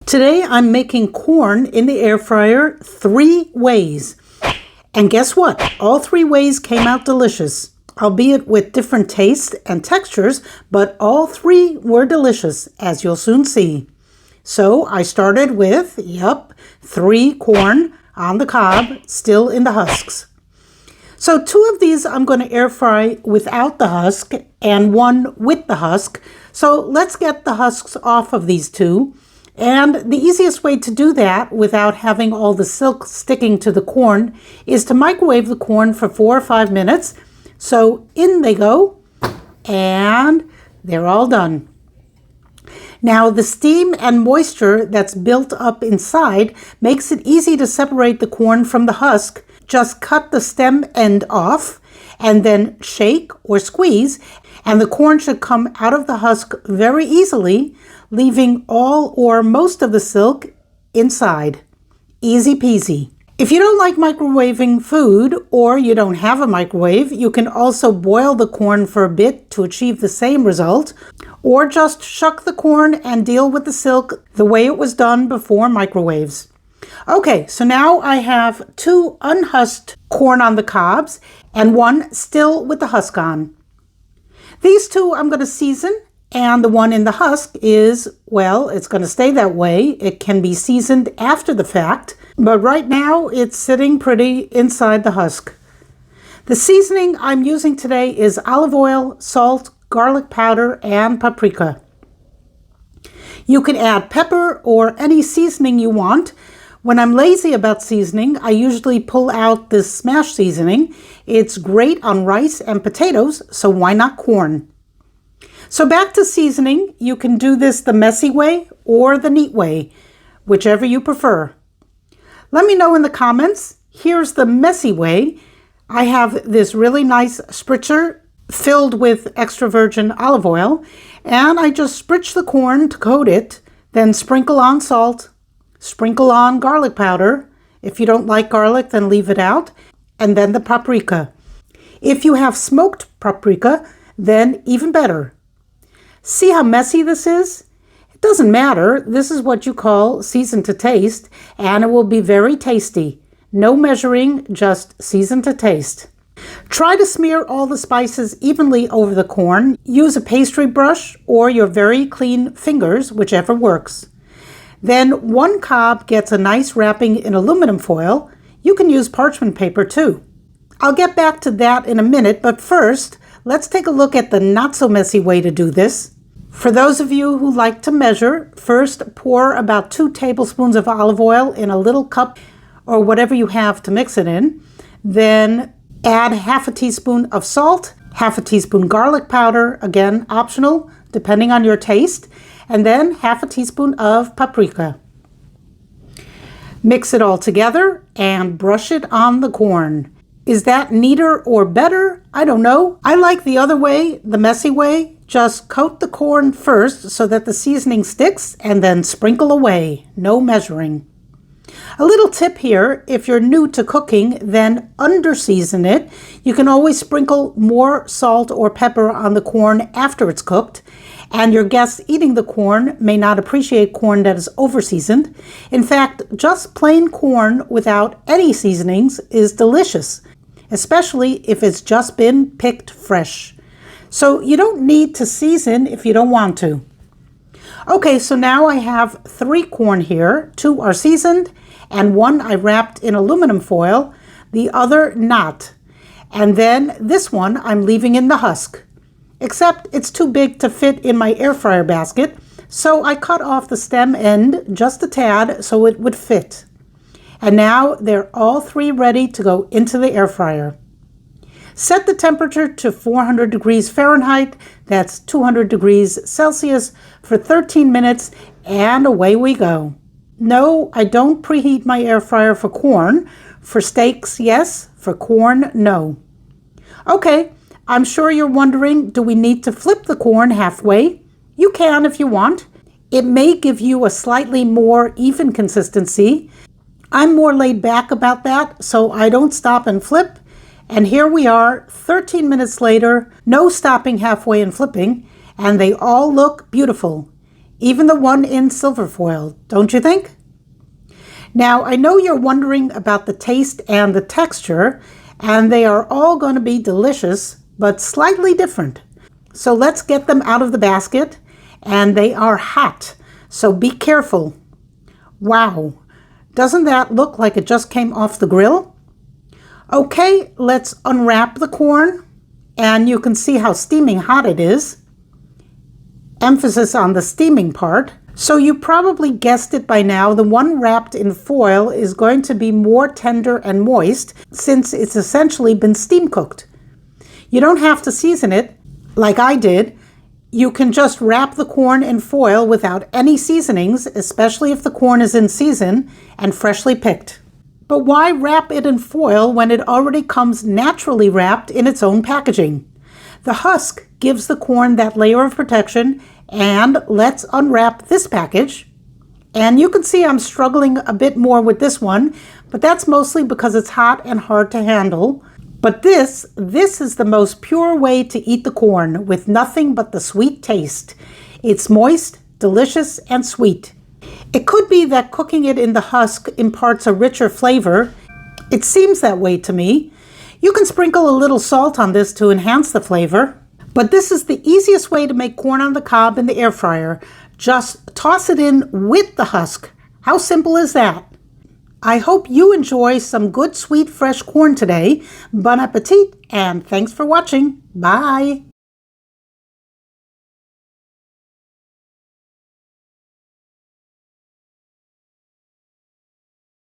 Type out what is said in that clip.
Today I'm making corn in the air fryer 3 ways. And guess what? All 3 ways came out delicious, albeit with different tastes and textures, but all 3 were delicious, as you'll soon see. So I started with, 3 corn on the cob, still in the husks. So 2 of these I'm going to air fry without the husk and 1 with the husk. So let's get the husks off of these 2. And the easiest way to do that without having all the silk sticking to the corn is to microwave the corn for 4 or 5 minutes. So in they go, and they're all done. Now the steam and moisture that's built up inside makes it easy to separate the corn from the husk. Just cut the stem end off and then shake or squeeze, and the corn should come out of the husk very easily, leaving all or most of the silk inside. Easy peasy. If you don't like microwaving food or you don't have a microwave, you can also boil the corn for a bit to achieve the same result, or just shuck the corn and deal with the silk the way it was done before microwaves. Okay, so now I have 2 unhusked corn on the cobs and 1 still with the husk on. These 2 I'm going to season, and the one in the husk is, well, it's going to stay that way. It can be seasoned after the fact, but right now it's sitting pretty inside the husk. The seasoning I'm using today is olive oil, salt, garlic powder, and paprika. You can add pepper or any seasoning you want. When I'm lazy about seasoning, I usually pull out this smash seasoning. It's great on rice and potatoes, so why not corn? So back to seasoning. You can do this the messy way or the neat way, whichever you prefer. Let me know in the comments. Here's the messy way. I have this really nice spritzer filled with extra virgin olive oil, and I just spritz the corn to coat it, then sprinkle on salt, sprinkle on garlic powder. If you don't like garlic, then leave it out, and then the paprika. If you have smoked paprika, then even better. See how messy this is? It doesn't matter. This is what you call season to taste, and it will be very tasty. No measuring, just season to taste. Try to smear all the spices evenly over the corn. Use a pastry brush or your very clean fingers, whichever works. Then 1 cob gets a nice wrapping in aluminum foil. You can use parchment paper too. I'll get back to that in a minute, but first, let's take a look at the not so messy way to do this. For those of you who like to measure, first pour about 2 tablespoons of olive oil in a little cup or whatever you have to mix it in. Then add half a teaspoon of salt, half a teaspoon garlic powder, again optional depending on your taste, and then half a teaspoon of paprika. Mix it all together and brush it on the corn. Is that neater or better? I don't know. I like the other way, the messy way. Just coat the corn first so that the seasoning sticks and then sprinkle away. No measuring. A little tip here, if you're new to cooking, then under-season it. You can always sprinkle more salt or pepper on the corn after it's cooked, and your guests eating the corn may not appreciate corn that is over-seasoned. In fact, just plain corn without any seasonings is delicious, especially if it's just been picked fresh. So you don't need to season if you don't want to. Okay, so now I have 3 corn here. 2 are seasoned, and 1 I wrapped in aluminum foil, the other not. And then this one I'm leaving in the husk. Except it's too big to fit in my air fryer basket, so I cut off the stem end just a tad so it would fit. And now they're all 3 ready to go into the air fryer. Set the temperature to 400 degrees Fahrenheit, that's 200 degrees Celsius, for 13 minutes, and away we go. No, I don't preheat my air fryer for corn. For steaks, yes. For corn, no. Okay, I'm sure you're wondering, do we need to flip the corn halfway? You can if you want. It may give you a slightly more even consistency. I'm more laid back about that, so I don't stop and flip. And here we are, 13 minutes later, no stopping halfway and flipping, and they all look beautiful. even the one in silver foil, don't you think? Now, I know you're wondering about the taste and the texture, and they are all going to be delicious, but slightly different. So let's get them out of the basket, and they are hot, so be careful. Wow, doesn't that look like it just came off the grill? Okay, let's unwrap the corn, and you can see how steaming hot it is. Emphasis on the steaming part. So you probably guessed it by now, the one wrapped in foil is going to be more tender and moist since it's essentially been steam cooked. You don't have to season it like I did. You can just wrap the corn in foil without any seasonings, especially if the corn is in season and freshly picked. But why wrap it in foil when it already comes naturally wrapped in its own packaging? The husk gives the corn that layer of protection, and let's unwrap this package. And you can see I'm struggling a bit more with this one, but that's mostly because it's hot and hard to handle. But this is the most pure way to eat the corn, with nothing but the sweet taste. It's moist, delicious, and sweet. It could be that cooking it in the husk imparts a richer flavor. It seems that way to me. You can sprinkle a little salt on this to enhance the flavor. But this is the easiest way to make corn on the cob in the air fryer. Just toss it in with the husk. How simple is that? I hope you enjoy some good, sweet, fresh corn today. Bon appetit, and thanks for watching. Bye.